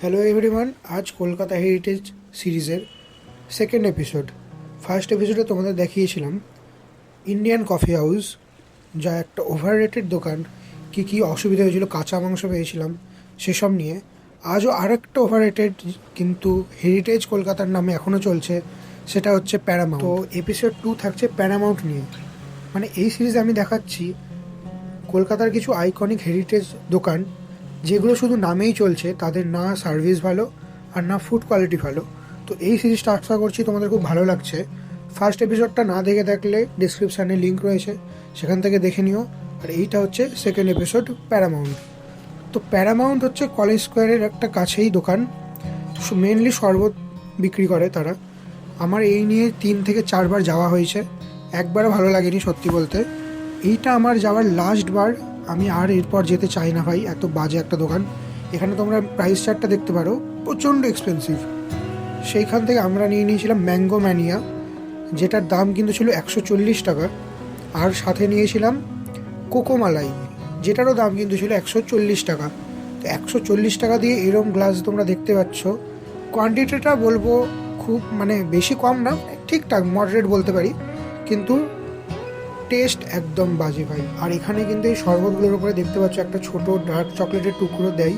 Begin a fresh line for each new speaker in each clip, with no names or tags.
Hello everyone, আজ Kolkata heritage সিরিজের second episode. First এপিসোডে তোমাদের দেখিয়েছিলাম ইন্ডিয়ান কফি হাউস, যা একটা ওভার রেটেড দোকান। কী কী অসুবিধা হয়েছিল, কাঁচা মাংস পেয়েছিলাম সেসব নিয়ে। আজও আরেকটা ওভার রেটেড কিন্তু হেরিটেজ কলকাতার নামে এখনও চলছে, সেটা হচ্ছে প্যারামাউন্ট। তো এপিসোড 2 থাকছে প্যারামাউন্ট নিয়ে। মানে এই সিরিজে আমি দেখাচ্ছি কলকাতার কিছু আইকনিক হেরিটেজ দোকান যেগুলো শুধু নামেই চলছে, তাদের না সার্ভিস ভালো আর না ফুড কোয়ালিটি ভালো। তো এই সিরিজটা আশা করছি তোমাদের খুব ভালো লাগছে। ফার্স্ট এপিসোডটা না দেখে থাকলে ডিসক্রিপশানে লিঙ্ক রয়েছে, সেখান থেকে দেখে নিও। আর এইটা হচ্ছে সেকেন্ড এপিসোড প্যারামাউন্ট। তো প্যারামাউন্ট হচ্ছে কলেজ স্কোয়ারের একটা কাছেই দোকান, মেনলি শরবত বিক্রি করে তারা। আমার এই নিয়ে 3 থেকে 4 বার যাওয়া হয়েছে, একবারও ভালো লাগেনি সত্যি বলতে। এইটা আমার যাওয়ার লাস্ট বার, আমি আর এরপর যেতে চাই না ভাই, এত বাজে একটা দোকান। এখানে তোমরা প্রাইস চার্টটা দেখতে পারো, প্রচণ্ড এক্সপেন্সিভ। সেইখান থেকে আমরা নিয়ে নিয়েছিলাম ম্যাঙ্গো ম্যানিয়া, যেটার দাম কিন্তু ছিল 140 টাকা। আর সাথে নিয়েছিলাম কোকো মালাই, যেটারও দাম কিন্তু ছিল 140 টাকা। তো 140 টাকা দিয়ে এরম গ্লাস তোমরা দেখতে পাচ্ছ। কোয়ান্টিটিটা বলবো খুব মানে বেশি কম না, ঠিকঠাক মডারেট বলতে পারি, কিন্তু টেস্ট একদম বাজে ভাই। আর এখানে কিন্তু এই শরবতগুলোর উপরে দেখতে পাচ্ছ একটা ছোট ডার্ক চকলেটের টুকরো দেয়।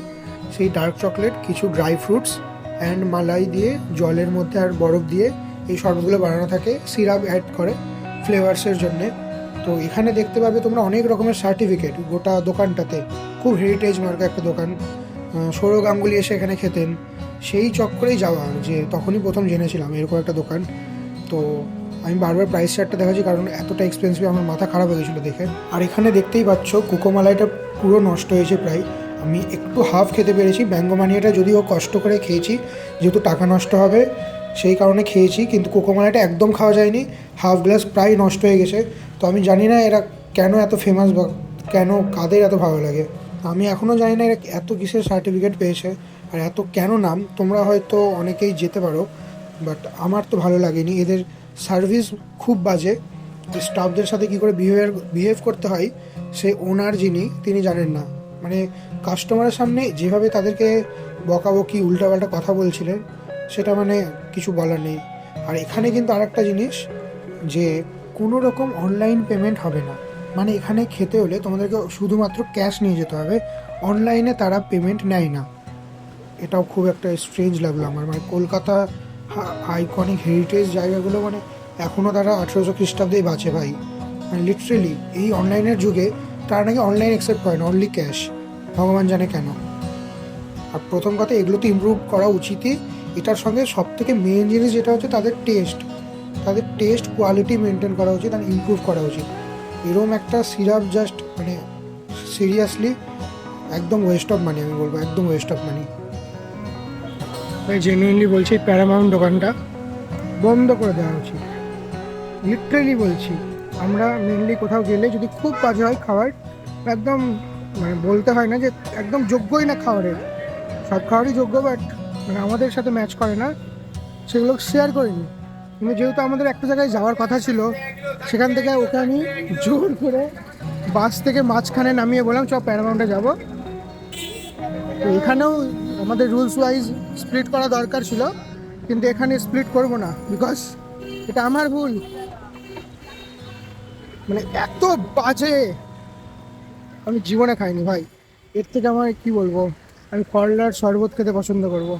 সেই ডার্ক চকলেট, কিছু ড্রাই ফ্রুটস অ্যান্ড মালাই দিয়ে জলের মধ্যে আর বরফ দিয়ে এই শরবতগুলো বানানো থাকে, সিরাপ অ্যাড করে ফ্লেভার্সের জন্যে। তো এখানে দেখতে পাবে তোমরা অনেক রকমের সার্টিফিকেট গোটা দোকানটাতে। খুব হেরিটেজ মার্কা একটা দোকান। সৌরভ গাঙ্গুলি এসে এখানে খেতেন, সেই চক্করেই যাওয়া, যে তখনই প্রথম জেনেছিলাম এরকম একটা দোকান। তো আমি বারবার প্রাইস চার্টটা দেখাচ্ছি কারণ এতটা এক্সপেন্সিভ, আমার মাথা খারাপ হয়ে গেছিলো দেখে। আর এখানে দেখতেই পাচ্ছ কোকোমালাইটা পুরো নষ্ট হয়েছে প্রায়। আমি একটু হাফ খেতে পেরেছি। ম্যাঙ্গোমানিয়াটা যদিও কষ্ট করে খেয়েছি, যেহেতু টাকা নষ্ট হবে সেই কারণে খেয়েছি, কিন্তু কোকোমালাইটা একদম খাওয়া যায়নি, হাফ গ্লাস প্রায় নষ্ট হয়ে গেছে। তো আমি জানি না এরা কেন এত ফেমাস বা কেন কাদের এত ভালো লাগে। আমি এখনও জানি না এরা এত কিসের সার্টিফিকেট পেয়েছে আর এত কেন নাম। তোমরা হয়তো অনেকেই যেতে পারো, বাট আমার তো ভালো লাগেনি। এদের সার্ভিস খুব বাজে। স্টাফদের সাথে কী করে বিহেভ করতে হয় সে ওনার তিনি জানেন না। মানে কাস্টমারের সামনে যেভাবে তাদেরকে বকাবকি উল্টাপাল্টা কথা বলছিলেন, সেটা মানে কিছু বলার নেই। আর এখানে কিন্তু আরেকটা জিনিস, যে কোনো রকম অনলাইন পেমেন্ট হবে না। মানে এখানে খেতে হলে তোমাদেরকে শুধুমাত্র ক্যাশ নিয়ে যেতে হবে, অনলাইনে তারা পেমেন্ট নেয় না। এটাও খুব একটা স্ট্রেঞ্জ লাগলো আমার। মানে কলকাতা আইকনিক হেরিটেজ জায়গাগুলো মানে এখনও তারা 1800 খ্রিস্টাব্দেই বাঁচে ভাই। মানে লিটারেলি এই অনলাইনের যুগে তারা নাকি অনলাইন অ্যাকসেপ্ট করে না, অনলি ক্যাশ। ভগবান জানে কেন। আর প্রথম কথা, এগুলো তো ইমপ্রুভ করা উচিতই। এটার সঙ্গে সবথেকে মেন জিনিস যেটা হচ্ছে তাদের টেস্ট কোয়ালিটি মেনটেন করা উচিত আর ইমপ্রুভ করা উচিত। এরকম একটা সিরাপ জাস্ট মানে সিরিয়াসলি একদম ওয়েস্ট অফ মানি, আমি বলবো একদম ওয়েস্ট অফ মানি ভাই। জেনুইনলি বলছি, প্যারামাউন্ট দোকানটা বন্ধ করে দেওয়া উচিত, লিটারেলি বলছি। আমরা মেনলি কোথাও গেলে যদি খুব বাজে হয় খাবার, একদম মানে বলতে হয় না যে একদম যোগ্যই না খাবারের, সব খাবারই যোগ্য, বাট মানে আমাদের সাথে ম্যাচ করে না, সেগুলো শেয়ার করিনি। কিন্তু যেহেতু আমাদের একটা জায়গায় যাওয়ার কথা ছিল, সেখান থেকে ওকে আমি জোর করে বাস থেকে মাঝখানে নামিয়ে বললাম চ প্যারামাউন্টে যাবো। তো এখানেও আমাদের রুলস ওয়াইজ স্প্লিট করা দরকার ছিল, কিন্তু এখানে স্প্লিট করব না, বিকজ এটা আমার ভুল। মানে এত বাজে আমি জীবনে খাইনি ভাই। এর থেকে আমার কি বলবো, আমি করলার শরবত খেতে পছন্দ করব।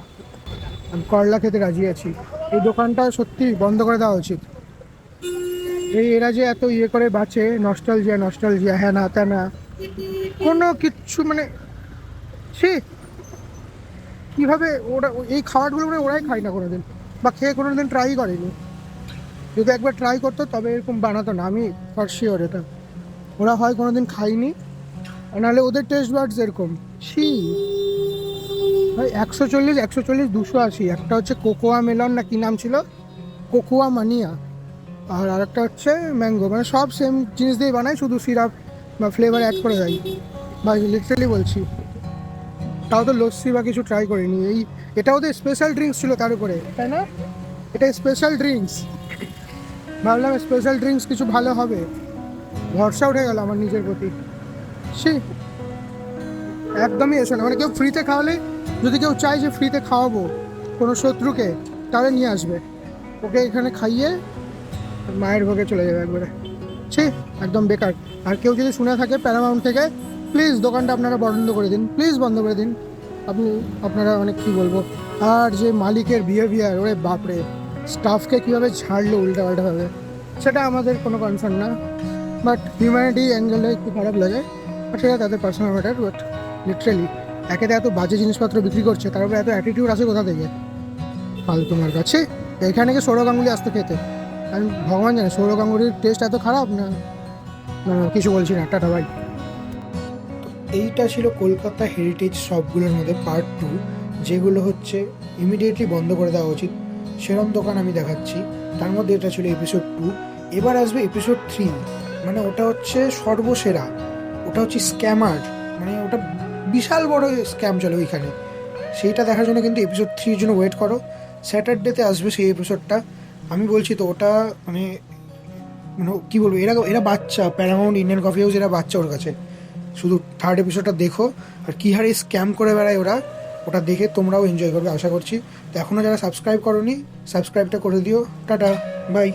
আমি করলা খেতে রাজি আছি। এই দোকানটা সত্যি বন্ধ করে দেওয়া উচিত। এরা যে এত করে বাঁচে, নস্টালজিয়া হ্যাঁ না তা না, কোনো কিচ্ছু মানে সে কীভাবে ওরা এই খাবারগুলো মানে ওরাই খায় না কোনোদিন, বা খেয়ে কোনো দিন ট্রাই করেনি। যদি একবার ট্রাই করতো তবে এরকম বানাতো না, আমি ফর শিওর এটা। ওরা হয় কোনো দিন খাইনি, নাহলে ওদের টেস্ট বার্ডস এরকম। ভাই 140, 280। একটা হচ্ছে কোকোয়া মেলন না কি নাম ছিল, কোকোয়া মানিয়া, আর আরেকটা হচ্ছে ম্যাঙ্গো। মানে সব সেম জিনিস দিয়ে বানায়, শুধু সিরাপ বা ফ্লেভার অ্যাড করে দেয় ভাই, লিটারেলি বলছি। তাও তো লস্যি বা কিছু ট্রাই করিনি। এটাও তো স্পেশাল ড্রিঙ্কস ছিল তার উপরে, তাই না? এটা স্পেশাল ড্রিঙ্কস, ভাবলাম স্পেশাল ড্রিঙ্কস কিছু ভালো হবে, ভরসা উঠে গেল আমার নিজের প্রতি। একদমই এসো না। মানে কেউ ফ্রিতে খাওয়ালে যদি কেউ চায় যে ফ্রিতে খাওয়াবো কোনো শত্রুকে, তাহলে নিয়ে আসবে, ওকে এখানে খাইয়ে মায়ের ভোগে চলে যাবে একবারে। একদম বেকার। আর কেউ যদি শুনে থাকে প্যারামাউন্ট থেকে, প্লিজ দোকানটা আপনারা বন্ধ করে দিন, প্লিজ বন্ধ করে দিন। আপনারা অনেক কী বলবো। আর যে মালিকের বিহেভিয়ার, ওরে বাপরে, স্টাফকে কীভাবে ছাড়লো উল্টাপাল্টাভাবে, সেটা আমাদের কোনো কনসার্ন না, বাট হিউম্যানিটি অ্যাঙ্গেলে একটু খারাপ লাগে। আর সেটা তাদের পার্সোনাল ম্যাটার, বাট লিটারেলি একেতে এত বাজে জিনিসপত্র বিক্রি করছে, তার উপরে এত অ্যাটিটিউড আছে কোথা থেকে তোমার কাছে। এখানে কি সৌরভ গাঙ্গুলি আসতো খেতে, আমি ভগবান জানে সৌরভ গাঙ্গুলির টেস্ট এত খারাপ না। কিছু বলছি না, টাটা বাই। এইটা ছিল কলকাতা হেরিটেজ শপগুলোর মধ্যে পার্ট 2, যেগুলো হচ্ছে ইমিডিয়েটলি বন্ধ করে দেওয়া উচিত, সেরম দোকান আমি দেখাচ্ছি। তার মধ্যে এটা ছিল এপিসোড 2। এবার আসবে এপিসোড 3, মানে ওটা হচ্ছে সর্বসেরা, ওটা হচ্ছে স্ক্যামার, মানে ওটা বিশাল বড় স্ক্যাম চলে ওইখানে। সেইটা দেখার জন্য কিন্তু এপিসোড 3-র জন্য ওয়েট করো, স্যাটারডেতে আসবে সেই এপিসোডটা। আমি বলছি তো ওটা মানে মানে কী বলবো, এরা বাচ্চা, প্যারামাউন্ট ইন্ডিয়ান কফি হাউস এরা বাচ্চা ওর কাছে। শুধু থার্ড এপিসোডটা দেখো, আর কী হারে স্ক্যাম করে বেড়ায় ওরা, ওটা দেখে তোমরাও এনজয় করবে আশা করছি। তো এখনও যারা সাবস্ক্রাইব করোনি, সাবস্ক্রাইবটা করে দিও। Tata bye.